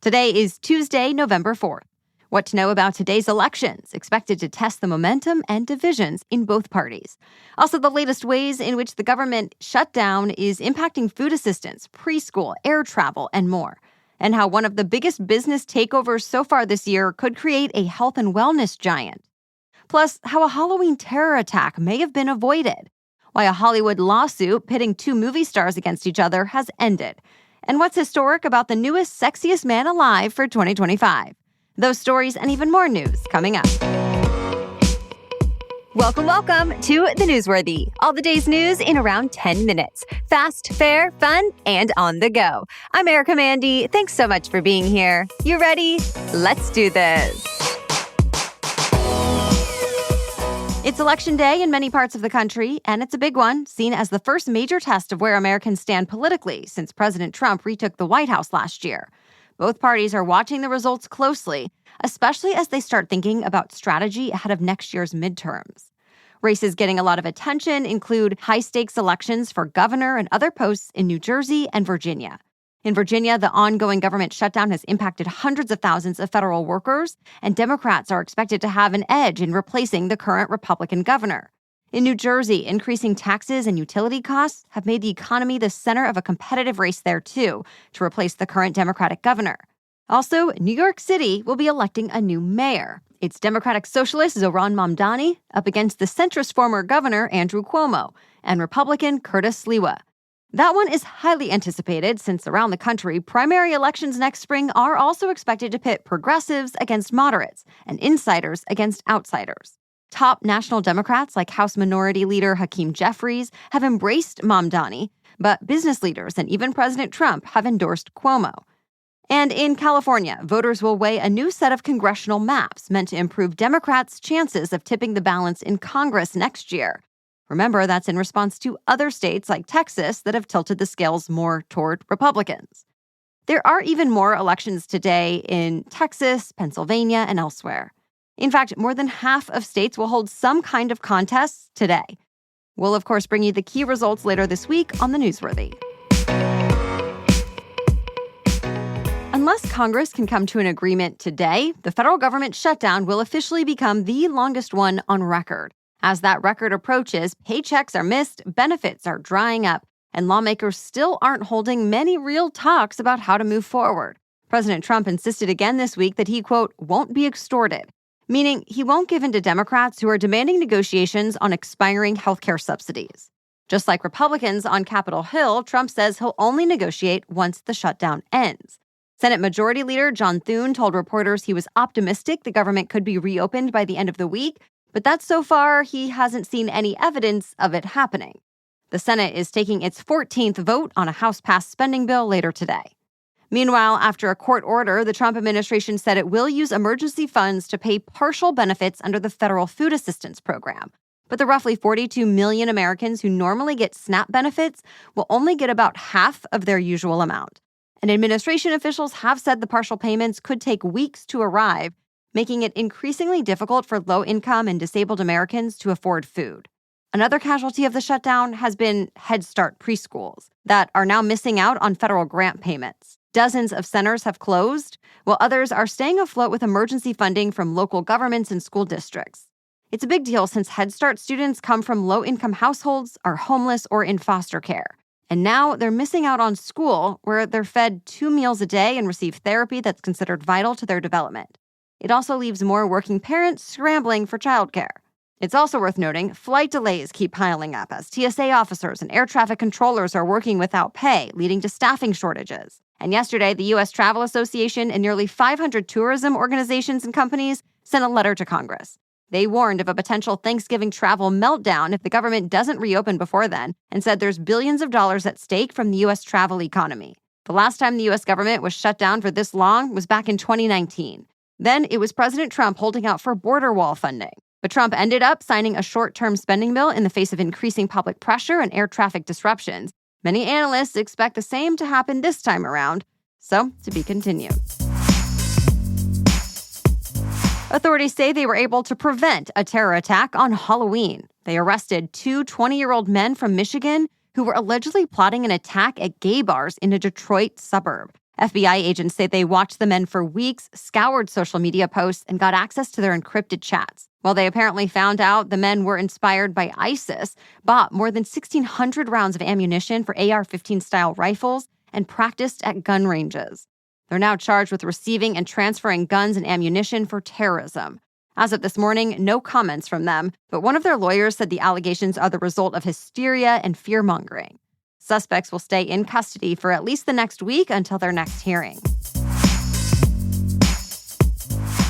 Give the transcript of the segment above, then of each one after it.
Today is Tuesday, November 4th. What to know about today's elections, expected to test the momentum and divisions in both parties. Also, the latest ways in which the government shutdown is impacting food assistance, preschool, air travel, and more. And how one of the biggest business takeovers so far this year could create a health and wellness giant. Plus, how a Halloween terror attack may have been avoided. Why a Hollywood lawsuit pitting two movie stars against each other has ended. And what's historic about the newest Sexiest Man Alive for 2025. Those stories and even more news coming up. Welcome to The Newsworthy. All the day's news in around 10 minutes. Fast, fair, fun, and on the go. I'm Erica Mandy. Thanks so much for being here. You ready? Let's do this. It's Election Day in many parts of the country, and it's a big one, seen as the first major test of where Americans stand politically since President Trump retook the White House last year. Both parties are watching the results closely, especially as they start thinking about strategy ahead of next year's midterms. Races getting a lot of attention include high-stakes elections for governor and other posts in New Jersey and Virginia. In Virginia, the ongoing government shutdown has impacted hundreds of thousands of federal workers, and Democrats are expected to have an edge in replacing the current Republican governor. In New Jersey, increasing taxes and utility costs have made the economy the center of a competitive race there, too, to replace the current Democratic governor. Also, New York City will be electing a new mayor. It's Democratic Socialist Zohran Mamdani up against the centrist former governor Andrew Cuomo and Republican Curtis Sliwa. That one is highly anticipated since around the country, primary elections next spring are also expected to pit progressives against moderates and insiders against outsiders. Top national Democrats like House Minority Leader Hakeem Jeffries have embraced Mamdani, but business leaders and even President Trump have endorsed Cuomo. And in California, voters will weigh a new set of congressional maps meant to improve Democrats' chances of tipping the balance in Congress next year. Remember, that's in response to other states like Texas that have tilted the scales more toward Republicans. There are even more elections today in Texas, Pennsylvania, and elsewhere. In fact, more than half of states will hold some kind of contests today. We'll, of course, bring you the key results later this week on The Newsworthy. Unless Congress can come to an agreement today, the federal government shutdown will officially become the longest one on record. As that record approaches, paychecks are missed, benefits are drying up, and lawmakers still aren't holding many real talks about how to move forward. President Trump insisted again this week that he, quote, won't be extorted, meaning he won't give in to Democrats who are demanding negotiations on expiring healthcare subsidies. Just like Republicans on Capitol Hill, Trump says he'll only negotiate once the shutdown ends. Senate Majority Leader John Thune told reporters he was optimistic the government could be reopened by the end of the week, but that so far, he hasn't seen any evidence of it happening. The Senate is taking its 14th vote on a House-passed spending bill later today. Meanwhile, after a court order, the Trump administration said it will use emergency funds to pay partial benefits under the federal food assistance program. But the roughly 42 million Americans who normally get SNAP benefits will only get about half of their usual amount. And administration officials have said the partial payments could take weeks to arrive, making it increasingly difficult for low-income and disabled Americans to afford food. Another casualty of the shutdown has been Head Start preschools that are now missing out on federal grant payments. Dozens of centers have closed, while others are staying afloat with emergency funding from local governments and school districts. It's a big deal since Head Start students come from low-income households, are homeless, or in foster care. And now they're missing out on school, where they're fed 2 meals a day and receive therapy that's considered vital to their development. It also leaves more working parents scrambling for childcare. It's also worth noting, flight delays keep piling up as TSA officers and air traffic controllers are working without pay, leading to staffing shortages. And yesterday, the U.S. Travel Association and nearly 500 tourism organizations and companies sent a letter to Congress. They warned of a potential Thanksgiving travel meltdown if the government doesn't reopen before then, and said there's billions of dollars at stake from the U.S. travel economy. The last time the U.S. government was shut down for this long was back in 2019. Then it was President Trump holding out for border wall funding. But Trump ended up signing a short-term spending bill in the face of increasing public pressure and air traffic disruptions. Many analysts expect the same to happen this time around. So, to be continued. Authorities say they were able to prevent a terror attack on Halloween. They arrested two 20-year-old men from Michigan who were allegedly plotting an attack at gay bars in a Detroit suburb. FBI agents say they watched the men for weeks, scoured social media posts, and got access to their encrypted chats. While they apparently found out the men were inspired by ISIS, bought more than 1,600 rounds of ammunition for AR-15-style rifles, and practiced at gun ranges. They're now charged with receiving and transferring guns and ammunition for terrorism. As of this morning, no comments from them, but one of their lawyers said the allegations are the result of hysteria and fear-mongering. Suspects will stay in custody for at least the next week until their next hearing.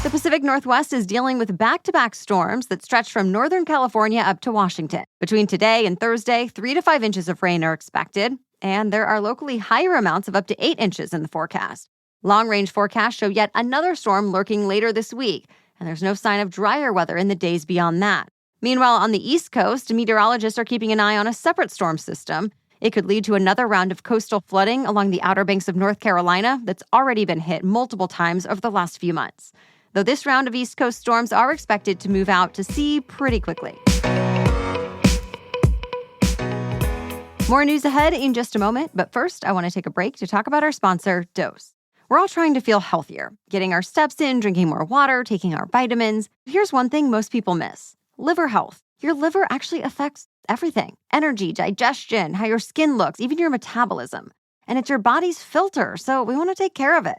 The Pacific Northwest is dealing with back-to-back storms that stretch from Northern California up to Washington. Between today and Thursday, 3 to 5 inches of rain are expected, and there are locally higher amounts of up to 8 inches in the forecast. Long-range forecasts show yet another storm lurking later this week, and there's no sign of drier weather in the days beyond that. Meanwhile, on the East Coast, meteorologists are keeping an eye on a separate storm system. It could lead to another round of coastal flooding along the Outer Banks of North Carolina that's already been hit multiple times over the last few months. Though this round of East Coast storms are expected to move out to sea pretty quickly. More news ahead in just a moment, but first I want to take a break to talk about our sponsor, Dose. We're all trying to feel healthier, getting our steps in, drinking more water, taking our vitamins. Here's one thing most people miss: liver health. Your liver actually affects everything: energy, digestion, how your skin looks, even your metabolism. And it's your body's filter, so we want to take care of it.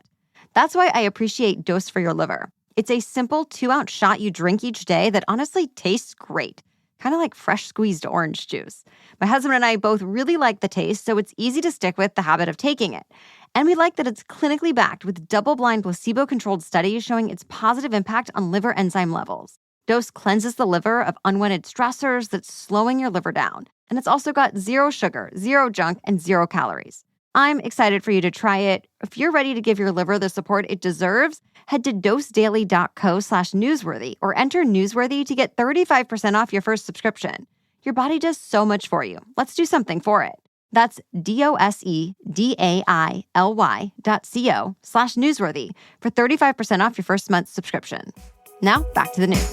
That's why I appreciate Dose for Your Liver. It's a simple 2-ounce shot you drink each day that honestly tastes great, kind of like fresh squeezed orange juice. My husband and I both really like the taste, so it's easy to stick with the habit of taking it. And we like that it's clinically backed with double-blind placebo-controlled studies showing its positive impact on liver enzyme levels. Dose cleanses the liver of unwanted stressors that's slowing your liver down. And it's also got 0 sugar, 0 junk, and 0 calories. I'm excited for you to try it. If you're ready to give your liver the support it deserves, head to dosedaily.co/newsworthy or enter newsworthy to get 35% off your first subscription. Your body does so much for you. Let's do something for it. That's dosedaily.co/newsworthy for 35% off your first month's subscription. Now, back to the news.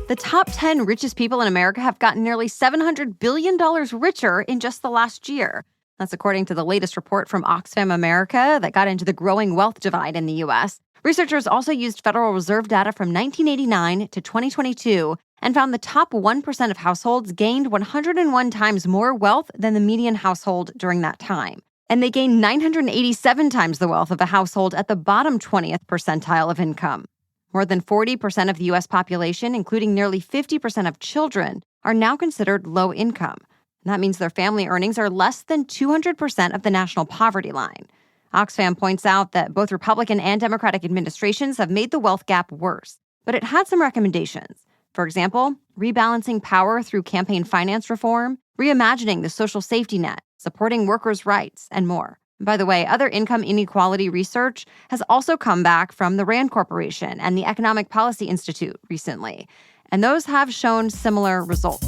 The top 10 richest people in America have gotten nearly $700 billion richer in just the last year. That's according to the latest report from Oxfam America that got into the growing wealth divide in the U.S. Researchers also used Federal Reserve data from 1989 to 2022 and found the top 1% of households gained 101 times more wealth than the median household during that time. And they gained 987 times the wealth of a household at the bottom 20th percentile of income. More than 40% of the U.S. population, including nearly 50% of children, are now considered low income. And that means their family earnings are less than 200% of the national poverty line. Oxfam points out that both Republican and Democratic administrations have made the wealth gap worse, but it had some recommendations. For example, rebalancing power through campaign finance reform, reimagining the social safety net, supporting workers' rights, and more. By the way, other income inequality research has also come back from the RAND Corporation and the Economic Policy Institute recently, and those have shown similar results.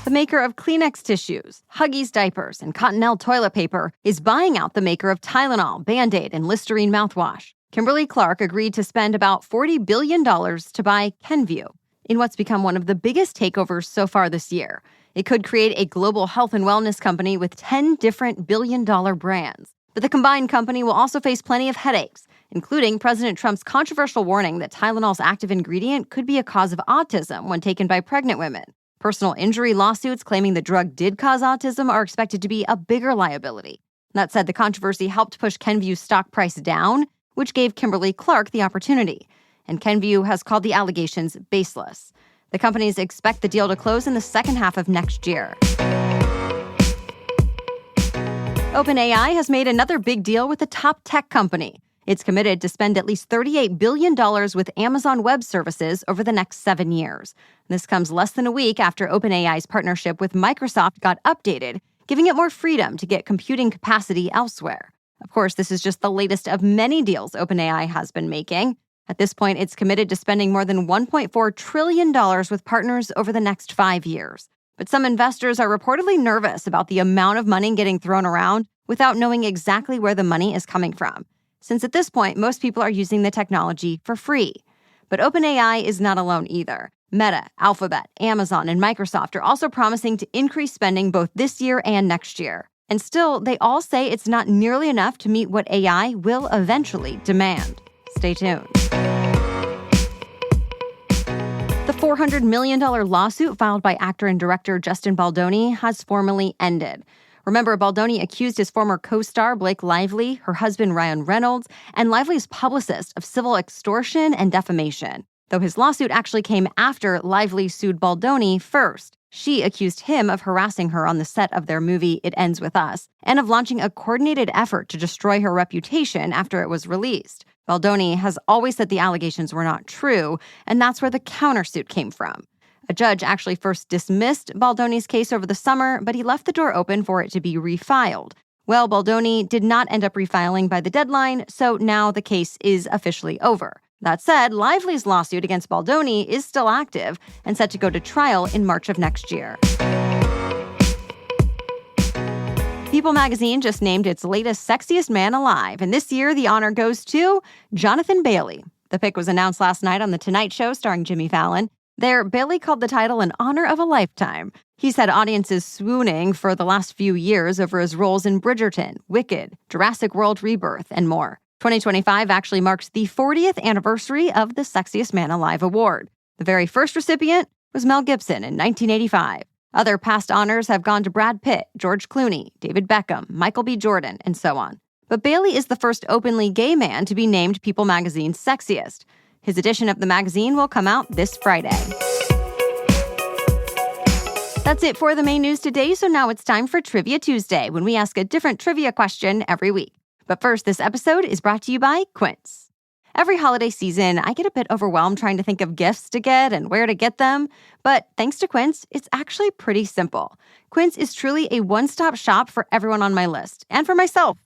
The maker of Kleenex tissues, Huggies diapers, and Cottonelle toilet paper is buying out the maker of Tylenol, Band-Aid, and Listerine mouthwash. Kimberly-Clark agreed to spend about $40 billion to buy Kenvue in what's become one of the biggest takeovers so far this year. It could create a global health and wellness company with 10 different billion-dollar brands. But the combined company will also face plenty of headaches, including President Trump's controversial warning that Tylenol's active ingredient could be a cause of autism when taken by pregnant women. Personal injury lawsuits claiming the drug did cause autism are expected to be a bigger liability. That said, the controversy helped push Kenvue's stock price down, which gave Kimberly-Clark the opportunity. And Kenvue has called the allegations baseless. The companies expect the deal to close in the second half of next year. OpenAI has made another big deal with a top tech company. It's committed to spend at least $38 billion with Amazon Web Services over the next 7 years. This comes less than a week after OpenAI's partnership with Microsoft got updated, giving it more freedom to get computing capacity elsewhere. Of course, this is just the latest of many deals OpenAI has been making. At this point, it's committed to spending more than $1.4 trillion with partners over the next 5 years. But some investors are reportedly nervous about the amount of money getting thrown around without knowing exactly where the money is coming from, since at this point, most people are using the technology for free. But OpenAI is not alone either. Meta, Alphabet, Amazon, and Microsoft are also promising to increase spending both this year and next year. And still, they all say it's not nearly enough to meet what AI will eventually demand. Stay tuned. The $400 million lawsuit filed by actor and director Justin Baldoni has formally ended. Remember, Baldoni accused his former co-star Blake Lively, her husband Ryan Reynolds, and Lively's publicist of civil extortion and defamation. Though his lawsuit actually came after Lively sued Baldoni first. She accused him of harassing her on the set of their movie It Ends With Us, and of launching a coordinated effort to destroy her reputation after it was released. Baldoni has always said the allegations were not true, and that's where the countersuit came from. A judge actually first dismissed Baldoni's case over the summer, but he left the door open for it to be refiled. Well, Baldoni did not end up refiling by the deadline, so now the case is officially over. That said, Lively's lawsuit against Baldoni is still active and set to go to trial in March of next year. People magazine just named its latest Sexiest Man Alive, and this year the honor goes to Jonathan Bailey. The pick was announced last night on The Tonight Show starring Jimmy Fallon. There, Bailey called the title an honor of a lifetime. He said audiences swooning for the last few years over his roles in Bridgerton, Wicked, Jurassic World Rebirth, and more. 2025 actually marks the 40th anniversary of the Sexiest Man Alive award. The very first recipient was Mel Gibson in 1985. Other past honors have gone to Brad Pitt, George Clooney, David Beckham, Michael B. Jordan, and so on. But Bailey is the first openly gay man to be named People magazine's Sexiest. His edition of the magazine will come out this Friday. That's it for the main news today, so now it's time for Trivia Tuesday, when we ask a different trivia question every week. But first, this episode is brought to you by Quince. Every holiday season, I get a bit overwhelmed trying to think of gifts to get and where to get them. But thanks to Quince, it's actually pretty simple. Quince is truly a one-stop shop for everyone on my list, and for myself.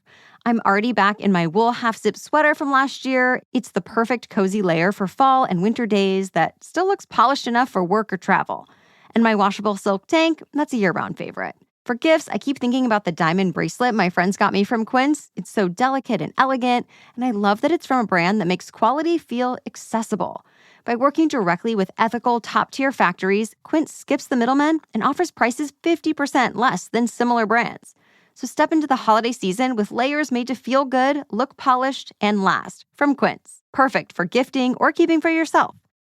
I'm already back in my wool half-zip sweater from last year. It's the perfect cozy layer for fall and winter days that still looks polished enough for work or travel. And my washable silk tank, that's a year-round favorite. For gifts, I keep thinking about the diamond bracelet my friends got me from Quince. It's so delicate and elegant, and I love that it's from a brand that makes quality feel accessible. By working directly with ethical, top-tier factories, Quince skips the middlemen and offers prices 50% less than similar brands. So step into the holiday season with layers made to feel good, look polished, and last from Quince. Perfect for gifting or keeping for yourself.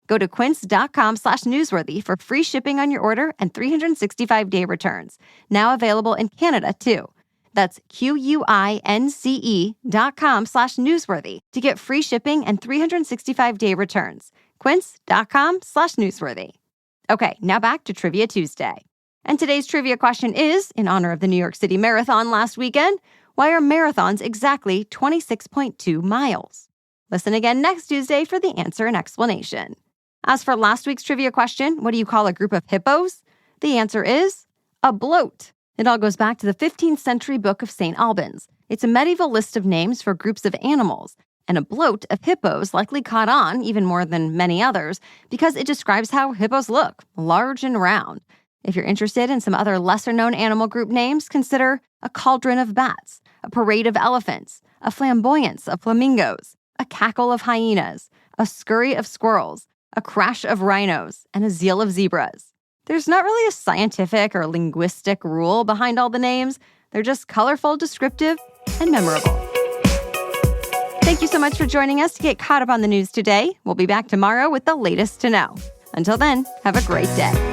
Go to quince.com/newsworthy for free shipping on your order and 365-day returns. Now available in Canada, too. That's QUINCE.com/newsworthy to get free shipping and 365-day returns. Quince.com/newsworthy. Okay, now back to Trivia Tuesday. And today's trivia question is, in honor of the New York City Marathon last weekend, why are marathons exactly 26.2 miles? Listen again next Tuesday for the answer and explanation. As for last week's trivia question, what do you call a group of hippos? The answer is a bloat. It all goes back to the 15th century Book of St. Albans. It's a medieval list of names for groups of animals, and a bloat of hippos likely caught on, even more than many others, because it describes how hippos look, large and round. If you're interested in some other lesser-known animal group names, consider a cauldron of bats, a parade of elephants, a flamboyance of flamingos, a cackle of hyenas, a scurry of squirrels, a crash of rhinos, and a zeal of zebras. There's not really a scientific or linguistic rule behind all the names. They're just colorful, descriptive, and memorable. Thank you so much for joining us to get caught up on the news today. We'll be back tomorrow with the latest to know. Until then, have a great day.